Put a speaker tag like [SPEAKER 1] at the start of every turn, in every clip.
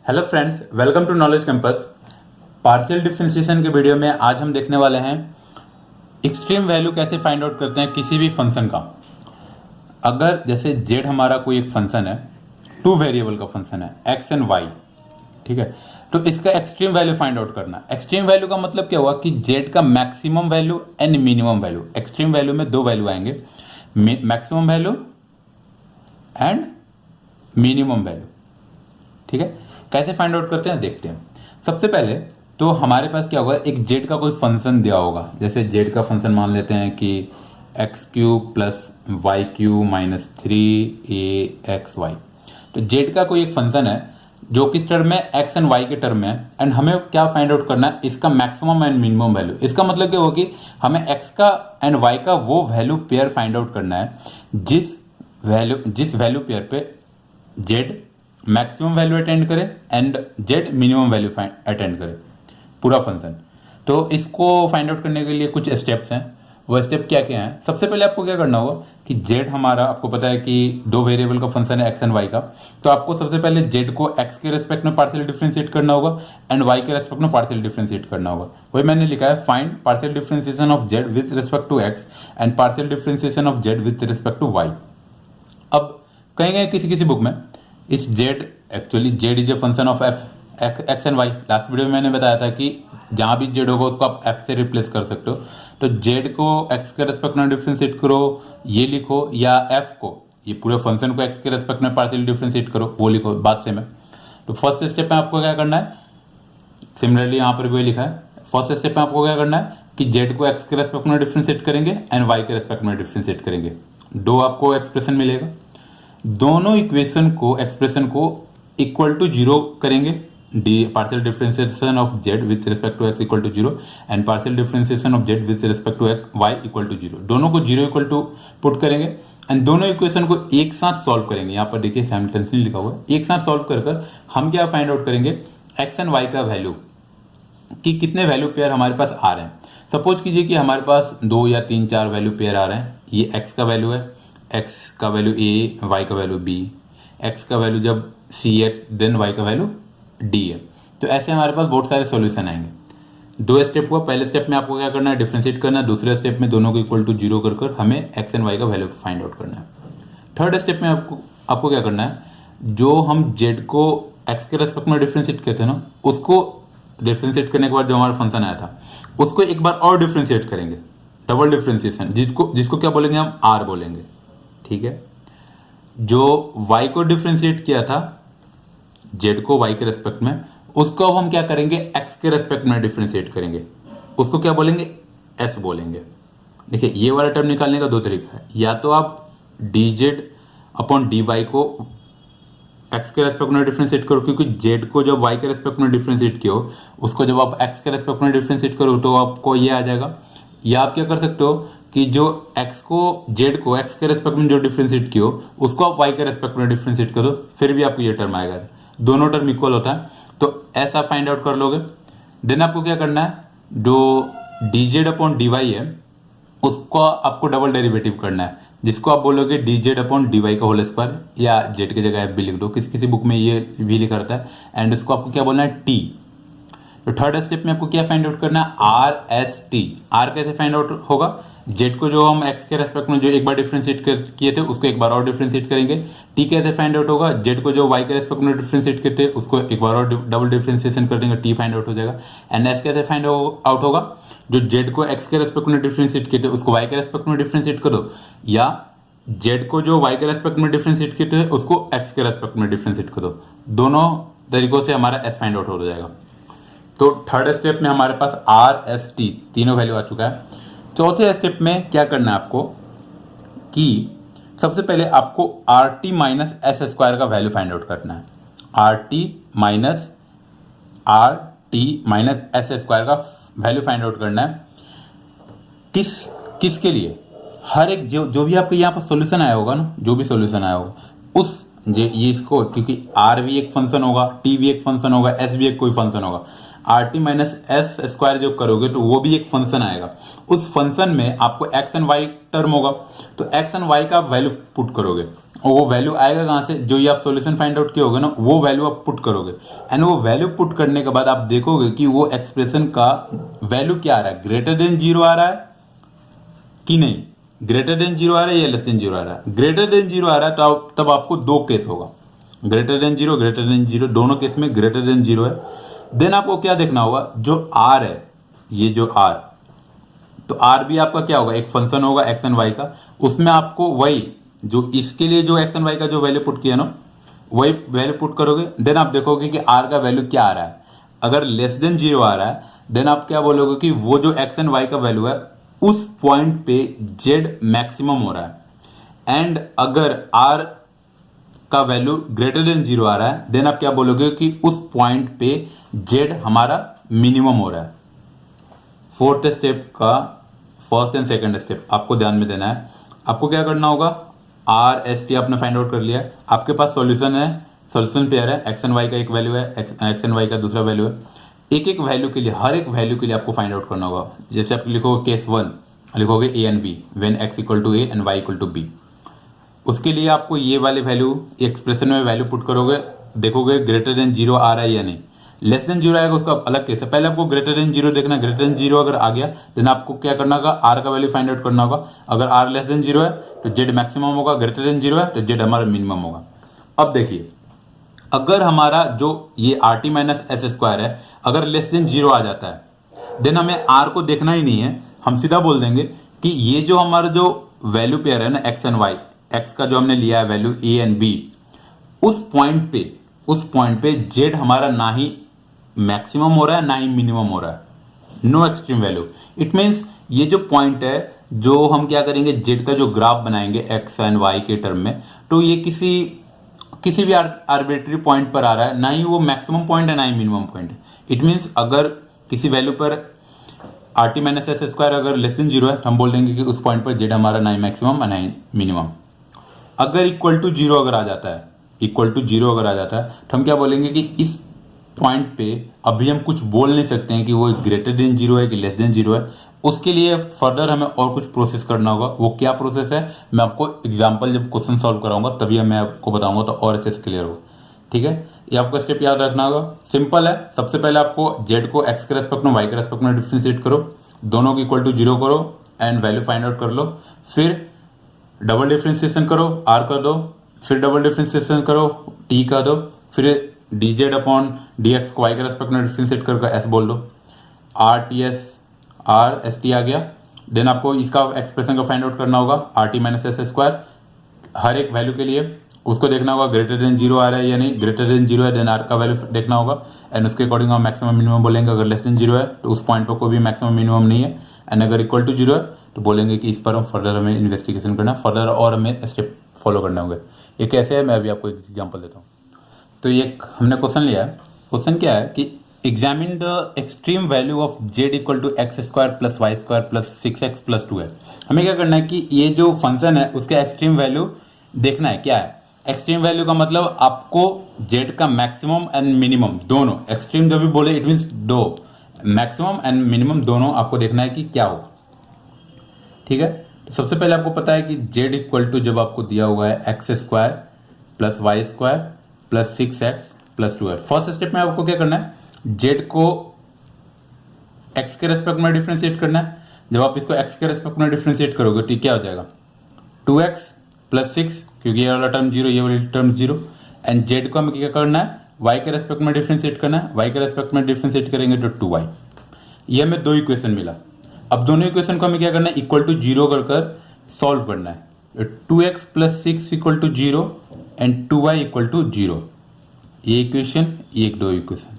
[SPEAKER 1] Hello friends, welcome to knowledge campus. Partial differentiation के video में आज हम देखने वाले हैं एक्सट्रीम वैल्यू कैसे फाइंड आउट करते हैं किसी भी फंक्शन का। अगर जैसे z हमारा कोई एक फंक्शन है, टू वेरिएबल का फंक्शन है x एंड y, ठीक है, तो इसका एक्सट्रीम वैल्यू फाइंड आउट करना। एक्सट्रीम वैल्यू का मतलब क्या हुआ कि z का maximum value and minimum value. Extreme value में दो वैल्यू आएंगे, maximum value and minimum value, ठीक है। कैसे फाइंड आउट करते हैं देखते हैं। सबसे पहले तो हमारे पास क्या होगा, एक z का कोई फंक्शन दिया होगा। जैसे z का फंक्शन मान लेते हैं कि x³ plus y³ minus 3axy। तो z का कोई एक फंक्शन है जो किस टर्म में, x एंड y के टर्म में है, एंड हमें क्या फाइंड आउट करना है, इसका मैक्सिमम एंड मिनिमम वैल्यू। इसका मतलब क्या होगा कि हमें x का एंड y का वो वैल्यू पेयर फाइंड आउट करना है जिस वैल्यू पेयर पे z मैक्सिमम वैल्यू अटेंड करे and z minimum value attend करे, पूरा फंक्शन। तो इसको फाइंड आउट करने के लिए कुछ स्टेप्स हैं। वो स्टेप क्या क्या हैं? सबसे पहले आपको क्या करना होगा कि z हमारा, आपको पता है कि दो वेरिएबल का फंक्शन है x एंड y का, तो आपको सबसे पहले z को x के रेस्पेक्ट में पार्शियल डिफरेंशिएट करना होगा एंड y के रेस्पेक्ट में पार्शियल डिफरेंशिएट करना होगा। वही मैंने लिखा है, find partial differentiation of z with respect to x and partial differentiation of z with respect to y। अब कहेंगे किसी बुक में इस z, actually z is a function of x and y। Last video में मैंने बताया था कि जहां भी z होगा उसको आप f से रिप्लेस कर सकते हो। तो z को x के रेस्पेक्ट में डिफरेंशिएट करो, ये लिखो, या f को, ये पूरे फंक्शन को x के रेस्पेक्ट में पार्शियल डिफरेंशिएट करो, वो लिखो, बात सेम है। तो फर्स्ट स्टेप में आपको क्या करना है, सिमिलरली यहाँ पर भी लिखा है, फर्स्ट स्टेप में आपको क्या करना है कि z को x के रेस्पेक्ट में डिफरेंशिएट करेंगे एंड y के रेस्पेक्ट में डिफरेंशिएट करेंगे। दो आपको एक्सप्रेशन मिलेगा, दोनों इक्वेशन को, एक्सप्रेशन को इक्वल टू जीरो करेंगे। Partial differentiation of z with respect to x equal to zero and partial differentiation of z with respect to y equal to zero. दोनों को जीरो इक्वल टू पुट करेंगे and दोनों equation को एक साथ solve करेंगे। यहाँ पर देखिए साइमल्टेनियसली लिखा हुआ है, एक साथ सॉल्व कर हम क्या फाइंड आउट करेंगे, x एंड y का वैल्यू कि कितने वैल्यू पेयर हमारे पास आ रहे हैं। सपोज कीजिए कि हमारे पास 2 या 3 4 वैल्यू पेयर आ रहे हैं। ये x का वैल्यू है, x का वैल्यू a, y का वैल्यू b, x का वैल्यू जब c है देन y का वैल्यू d है। तो ऐसे हमारे पास बहुत सारे सॉल्यूशन आएंगे। दो स्टेप हुआ, पहले स्टेप में आपको क्या करना है, डिफरेंशिएट करना है। दूसरे स्टेप में दोनों को इक्वल टू जीरो कर हमें x एंड y का वैल्यू फाइंड आउट करना है। थर्ड स्टेप में आपको क्या करना है, जो हम z को x के रेस्पेक्ट में डिफरेंशिएट करते हैं ना, उसको डिफरेंशिएट करने के बाद जो हमारा फंक्शन आया था उसको एक बार और डिफरेंशिएट करेंगे, डबल डिफरेंशिएशन, जिसको क्या बोलेंगे हम, r बोलेंगे, ठीक है। जो y को डिफरेंशिएट किया था, z को y के रेस्पेक्ट में, उसको अब हम क्या करेंगे, x के रेस्पेक्ट में डिफरेंशिएट करेंगे, उसको क्या बोलेंगे, s बोलेंगे। देखिए ये वाला टर्म निकालने का दो तरीका है, या तो आप dz अपॉन dy को x के रेस्पेक्ट में डिफरेंशिएट करो, क्योंकि z को जब y के रेस्पेक्ट में डिफरेंशिएट किया हो उसको जब आप x के रेस्पेक्ट में डिफरेंशिएट करो तो आपको ये आ जाएगा। या आप क्या कर सकते हो कि जो z को x के रेस्पेक्ट में जो डिफरेंशिएट किया हो उसको आप y के रेस्पेक्ट में डिफरेंशिएट करो, फिर भी आपको ये टर्म आएगा। दोनों टर्म इक्वल होता है, तो ऐसा फाइंड आउट कर लोगे। देन आपको क्या करना है, जो dz अपॉन dy है उसको आपको डबल डेरिवेटिव करना है, जिसको आप बोलोगे dz अपॉन dy का होल स्क्वायर, या z की जगह भी लिख दो, किसी बुक में ये भी लिखा रहता है। एंड इसको आपको क्या बोलना है, t। तो थर्ड स्टेप में आपको क्या फाइंड आउट करना है, r s t। r कैसे फाइंड आउट होगा, z को जो हम x के रेस्पेक्ट में जो एक बार डिफरेंशिएट किए थे उसको एक बार और डिफरेंशिएट करेंगे। t कैसे फाइंड आउट होगा, z को जो y के रेस्पेक्ट में डिफरेंशिएट किए थे उसको एक बार और डबल डिफरेंशिएशन कर देंगे, t फाइंड आउट हो जाएगा। एंड s कैसे फाइंड आउट होगा, जो z को x के रेस्पेक्ट में डिफरेंशिएट किए थे उसको y के रेस्पेक्ट में डिफरेंशिएट करो, या z को जो y के रेस्पेक्ट में डिफरेंशिएट किए थे उसको x के रेस्पेक्ट में डिफरेंशिएट करो। दोनों तरीकों से हमारा s फाइंड आउट हो जाएगा। तो थर्ड स्टेप में हमारे पास r s t तीनों वैल्यू आ चुका है। चौथे स्टेप में क्या करना है आपको कि सबसे पहले आपको are T minus S square का वैल्यू फाइंड आउट करना है। Are T minus S square का वैल्यू फाइंड आउट करना है। किसके लिए, हर एक जो भी आपके यहाँ पर सॉल्यूशन आया होगा ना, जो भी सॉल्यूशन आया होगा उस ये इसको, क्योंकि r भी एक फंक्शन होगा, t भी एक फंक्शन होगा, s भी एक कोई फंक्शन होगा, R T minus S square जो करोगे तो वो भी एक फंक्शन आएगा। उस फंक्शन में आपको x एंड y टर्म होगा, तो x एंड y का वैल्यू पुट करोगे। और वो वैल्यू आएगा कहाँ से, जो ये आप सॉल्यूशन फाइंड आउट किए होगे ना, वो वैल्यू आप पुट करोगे। एंड वो वैल्यू पुट करने के बाद आप देखोगे कि वो एक्सप्रेशन का वैल्यू क्या आ रहा है, ग्रेटर देन 0 आ रहा है कि नहीं, ग्रेटर देन 0 आ रहा है या लेस देन 0 आ रहा है। ग्रेटर देन 0 आ रहा है तो तब आपको दो केस होगा, ग्रेटर देन 0, दोनों केस में ग्रेटर देन 0 है। देन आपको क्या देखना होगा, जो आर है, ये जो आर, तो आर भी आपका क्या होगा, एक फंक्शन होगा एक्स एंड वाई का, उसमें आपको वही जो इसके लिए जो एक्स एंड वाई का जो वैल्यू पुट किया ना, वही वैल्यू पुट करोगे। देन आप देखोगे कि आर का वैल्यू क्या आ रहा है। अगर लेस देन 0 आ रहा है देन आप क्या बोलोगे कि वो जो एक्स एंड वाई का वैल्यू है उस पॉइंट पे जेड मैक्सिमम हो रहा है। एंड अगर आर का वैल्यू ग्रेटर देन 0 आ रहा है देन आप क्या बोलोगे कि उस पॉइंट पे जेड हमारा मिनिमम हो रहा है। फोर्थ स्टेप का फर्स्ट एंड सेकंड स्टेप आपको ध्यान में देना है। आपको क्या करना होगा, आर एस टी आपने फाइंड आउट कर लिया है, आपके पास सॉल्यूशन है, सॉल्यूशन पेयर है, एक्स एंड वाई का एक वैल्यू है, एक्स एंड वाई का दूसरा वैल्यू है। एक एक वैल्यू के लिए, हर एक वैल्यू के लिए आपको फाइंड आउट करना होगा। जैसे आप लिखोगे केस 1, लिखोगे a and b when x equal to a and y equal to b. उसके लिए आपको ये वाले वैल्यू एक्सप्रेशन में वैल्यू पुट करोगे, देखोगे ग्रेटर देन 0 आ रहा है या नहीं। लेस देन 0 आएगा उसका अलग केस है, पहले आपको ग्रेटर देन 0 देखना। ग्रेटर देन 0 अगर आ गया देन आपको क्या करना होगा, आर का वैल्यू फाइंड आउट करना होगा। अगर आर लेस देन 0 है तो जेड मैक्सिमम होगा, ग्रेटर देन 0 है तो जेड हमारा मिनिमम होगा। अब देखिए, अगर हमारा जो ये are T minus S square है अगर लेस देन 0 आ जाता है देन हमें आर को देखना ही नहीं है, हम सीधा बोल देंगे कि ये जो हमारा जो वैल्यू पेयर है ना एक्स एंड वाई, एक्स का जो हमने लिया है वैल्यू ए एंड बी, उस पॉइंट पे जेड हमारा ना ही मैक्सिमम हो रहा है ना ही मिनिमम हो रहा है, no extreme value. It means ये जो पॉइंट है, जो हम क्या करेंगे, जेड का जो ग्राफ बनाएंगे एक्स एंड वाई के टर्म में, तो ये किसी भी आर्बिट्री पॉइंट पर आ रहा है, ना ही वो मैक्सिमम पॉइंट है ना ही मिनिमम पॉइंट है। इट मीन्स अगर किसी वैल्यू पर are T minus S square अगर लेस देन 0 है तो हम बोल देंगे कि उस पॉइंट पर जेड हमारा ना ही मैक्सिमम ना ही मिनिमम। अगर इक्वल टू 0 अगर आ जाता है, तो हम क्या बोलेंगे कि इस पॉइंट पे अभी हम कुछ बोल नहीं सकते हैं कि वो ग्रेटर देन 0 है कि लेस देन 0 है। उसके लिए फर्दर हमें और कुछ प्रोसेस करना होगा। वो क्या प्रोसेस है मैं आपको एग्जांपल जब क्वेश्चन सॉल्व कराऊंगा तभी मैं आपको बताऊंगा, तो और अच्छे से क्लियर होगा। ठीक है, ये आपको स्टेप याद रखना होगा। सिंपल है, सबसे पहले आपको जेड को एक्स के रेस्पेक्ट में वाई के रेस्पेक्ट में डिफ्रेंशिएट करो, दोनों को इक्वल टू 0 करो एंड वैल्यू फाइंड आउट कर लो। फिर डबल डिफ्रेंशिएशन करो, आर कर दो, फिर डबल डिफ्रेंशिएशन करो, टी कर दो, फिर D Z upon D X को वाई के रेस्पेक्ट में डिफ्रेंशिएट करके एस बोल दो, R T S R S T आ गया। देन आपको इसका एक्सप्रेशन का फाइंड आउट करना होगा, R T minus S square, हर एक वैल्यू के लिए उसको देखना होगा ग्रेटर देन 0 आ रहा है या नहीं। ग्रेटर देन 0 है देन आर का वैल्यू देखना होगा एंड उसके अकॉर्डिंग हम मैक्सिमम मिनिमम बोलेंगे। अगर लेस देन 0 है तो उस पॉइंट पर कोई भी मैक्सिमम मिनिमम नहीं है, एंड अगर इक्वल टू 0 है तो बोलेंगे कि इस पर हम फर्दर हमें इन्वेस्टिगेशन करना, फर्दर और हमें स्टेप फॉलो करने होंगे। ये कैसे है मैं अभी आपको एक एग्जाम्पल देता हूँ। तो ये हमने क्वेश्चन लिया है, क्वेश्चन क्या है कि examine the extreme value of z equal to x square plus y square plus 6x plus 2 है। हमें क्या करना है कि ये जो फंक्शन है उसके एक्सट्रीम वैल्यू देखना है। क्या है एक्सट्रीम वैल्यू का मतलब, आपको जेड का मैक्सिमम एंड मिनिमम दोनों, एक्सट्रीम जब भी बोले इट मीन्स दो, मैक्सिमम एंड मिनिमम दोनों आपको देखना है कि क्या हो। ठीक है, तो सबसे पहले आपको पता है कि जेड इक्वल टू जब आपको दिया हुआ है x square plus y square plus 6x plus 2 है। फर्स्ट स्टेप में आपको क्या करना है, जेड को एक्स के रेस्पेक्ट में डिफ्रेंशिएट करना है। जब आप इसको एक्स के रेस्पेक्ट में डिफ्रेंशिएट करोगे तो क्या हो जाएगा 2x प्लस 6, क्योंकि ये वाला टर्म 0 ये वाली टर्म 0, एंड जेड को हमें क्या करना है y के रेस्पेक्ट में डिफ्रेंशिएट करना है। y के रेस्पेक्ट में डिफ्रेंशिएट करेंगे तो 2y। ये हमें दो इक्वेशन मिला। अब दोनों इक्वेशन को हमें क्या करना है, इक्वल टू 0 कर सॉल्व करना है। 2x plus 6 equal to 0 and 2y equal to 0। ये इक्वेशन, ये एक दो इक्वेशन,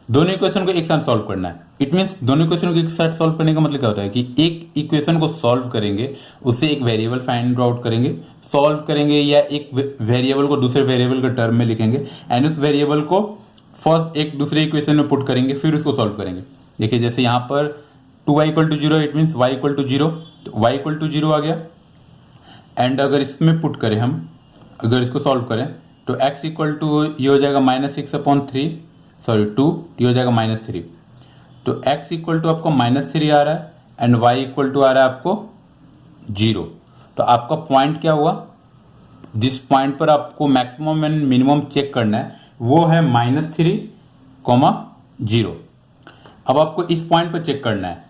[SPEAKER 1] दोनों इक्वेशन को एक साथ सॉल्व करना है। इट मीन्स दोनों इक्वेशन को एक साथ सॉल्व करने का मतलब क्या होता है कि एक इक्वेशन को सॉल्व करेंगे, उससे एक वेरिएबल फाइंड आउट करेंगे, सॉल्व करेंगे, या एक वेरिएबल को दूसरे वेरिएबल के टर्म में लिखेंगे एंड उस वेरिएबल को फर्स्ट एक दूसरे इक्वेशन में पुट करेंगे, फिर उसको सॉल्व करेंगे। देखिए जैसे यहाँ पर 2y equal to 0 it means y equal to 0, तो y इक्वल टू 0 आ गया। एंड अगर इसमें पुट करें हम, अगर इसको सॉल्व करें तो x इक्वल टू ये हो जाएगा -6/3, सॉरी 2, ये हो जाएगा -3। तो x इक्वल टू आपको -3 आ रहा है एंड y इक्वल टू आ रहा है आपको 0। तो आपका पॉइंट क्या हुआ, जिस पॉइंट पर आपको मैक्सिमम एंड मिनिमम चेक करना है वो है -3, 0। अब आपको इस पॉइंट पर चेक करना है,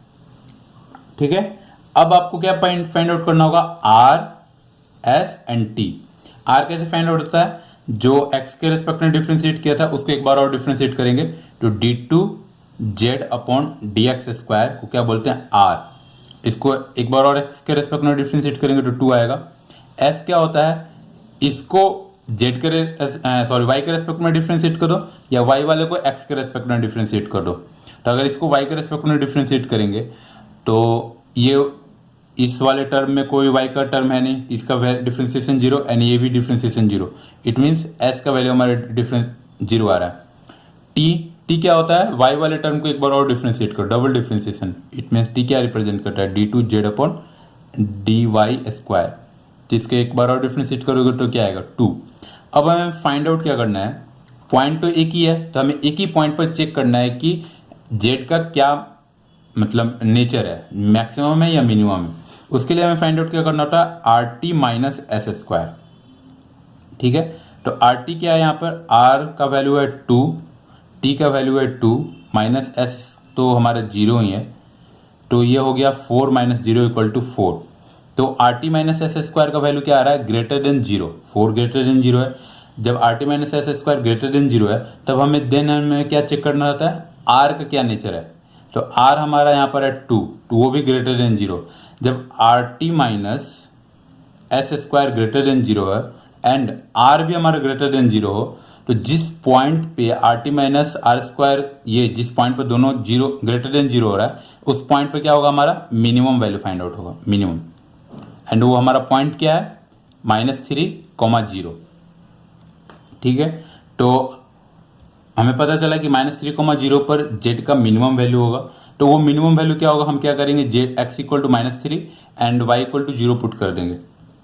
[SPEAKER 1] ठीक है। अब आपको क्या फाइंड आउट करना होगा, R, S and T। R कैसे फाइंड आउट होता है, जो x के रेस्पेक्ट में डिफ्रेंशिएट किया था उसको एक बार और डिफ्रेंशिएट करेंगे तो d2z/dx² को क्या बोलते हैं, R। इसको एक बार और x के रेस्पेक्ट में डिफ्रेंशिएट करेंगे तो 2 आएगा। S क्या होता है, इसको y के रेस्पेक्ट में डिफ्रेंशिएट कर दो या y वाले को x के रेस्पेक्ट में डिफ्रेंशिएट कर दो। तो अगर इसको y के रेस्पेक्ट में डिफ्रेंशिएट करेंगे तो ये इस वाले टर्म में कोई y का टर्म है नहीं, इसका डिफ्रेंशिएशन 0 एंड ये भी डिफ्रेंशिएशन 0। इट मीन्स s का वैल्यू हमारे डिफरेंस 0 आ रहा है। t क्या होता है, y वाले टर्म को एक बार और डिफ्रेंशिएट करो, double differentiation. It means t क्या रिप्रेजेंट करता है, d2z/dy²। तो इसके एक बार और डिफ्रेंशिएट करोगे तो क्या आएगा, 2। अब हमें फाइंड आउट क्या करना है, पॉइंट तो एक ही है तो हमें एक ही पॉइंट पर चेक करना है कि z का क्या मतलब नेचर है, मैक्सिमम है या मिनिमम है। उसके लिए हमें फाइंड आउट क्या करना होता है, RT - S²। ठीक है, तो RT क्या है, यहाँ पर R का वैल्यू है 2, T का वैल्यू है 2, -S तो हमारा 0 ही है, तो ये हो गया 4 - 0 = 4। तो RT - S² का वैल्यू क्या आ रहा है, ग्रेटर देन 0, 4 ग्रेटर देन 0 है। जब RT - S² ग्रेटर देन 0 है तब हमें क्या चेक करना होता है, R का क्या नेचर है। तो R हमारा यहाँ पर है 2, वो भी ग्रेटर देन 0। जब RT - S² ग्रेटर देन 0 है एंड R भी हमारा ग्रेटर देन 0 हो, तो जिस पॉइंट पे RT - R², ये जिस पॉइंट पे दोनों 0 ग्रेटर देन 0 हो रहा है उस पॉइंट पे क्या होगा, हमारा मिनिमम वैल्यू फाइंड आउट होगा, मिनिमम। एंड वो हमारा पॉइंट क्या है, -3, 0। ठीक है, तो हमें पता चला कि -3, 0 पर z का मिनिमम वैल्यू होगा। तो वो मिनिमम वैल्यू क्या होगा, हम क्या करेंगे, x = -3 एंड y = 0 पुट कर देंगे।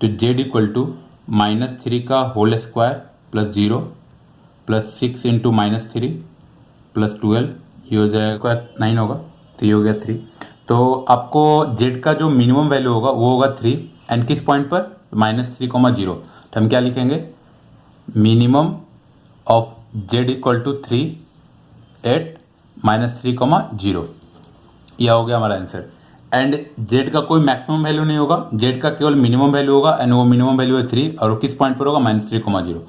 [SPEAKER 1] तो z = -3 का whole square plus 0 plus 6 × -3 plus 12, ये हो जाएगा 9 होगा, तो ये हो गया 3। तो आपको z का जो मिनिमम वैल्यू होगा वो होगा 3 एंड किस पॉइंट पर, -3, 0। तो हम क्या लिखेंगे, मिनिमम ऑफ z = 3 एट -3, 0। यह हो गया हमारा आंसर। एंड z का कोई मैक्सिमम वैल्यू नहीं होगा, z का केवल मिनिमम वैल्यू होगा एंड वो मिनिमम वैल्यू है 3 और वो किस पॉइंट पर होगा, -3, 0।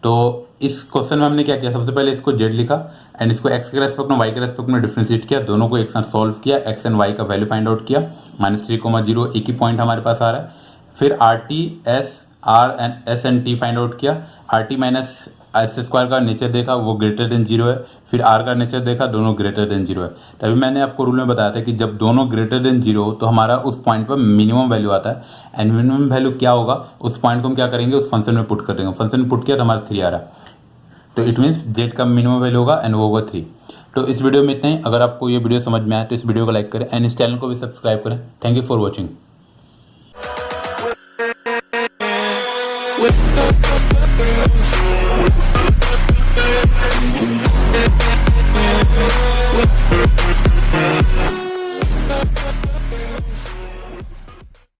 [SPEAKER 1] तो इस क्वेश्चन में हमने क्या किया, सबसे पहले इसको z लिखा एंड इसको x के रेस्पेक्ट में y के रेस्पेक्ट में डिफरेंशिएट किया, दोनों को एक साथ सॉल्व किया, x एंड y का वैल्यू फाइंड आउट किया, -3, 0 एक ही पॉइंट हमारे पास आ रहा है। फिर RT, S and T find out किया, RT - S² का नेचर देखा, वो ग्रेटर देन 0 है। फिर R का नेचर देखा, दोनों ग्रेटर देन 0 है। तभी मैंने आपको रूल में बताया था कि जब दोनों ग्रेटर देन 0 हो तो हमारा उस पॉइंट पर मिनिमम वैल्यू आता है एंड मिनिमम वैल्यू क्या होगा, उस पॉइंट को हम क्या करेंगे, उस फंक्शन में पुट कर देंगे। फंक्शन में पुट किया तो हमारा 3 आ रहा है, तो इट मीन्स z का मिनिमम वैल्यू होगा एंड वो होगा 3। तो इस वीडियो में इतना ही। अगर आपको ये वीडियो समझ में आया तो इस वीडियो को लाइक करें एंड इस चैनल को भी सब्सक्राइब करें। Thank you for watching.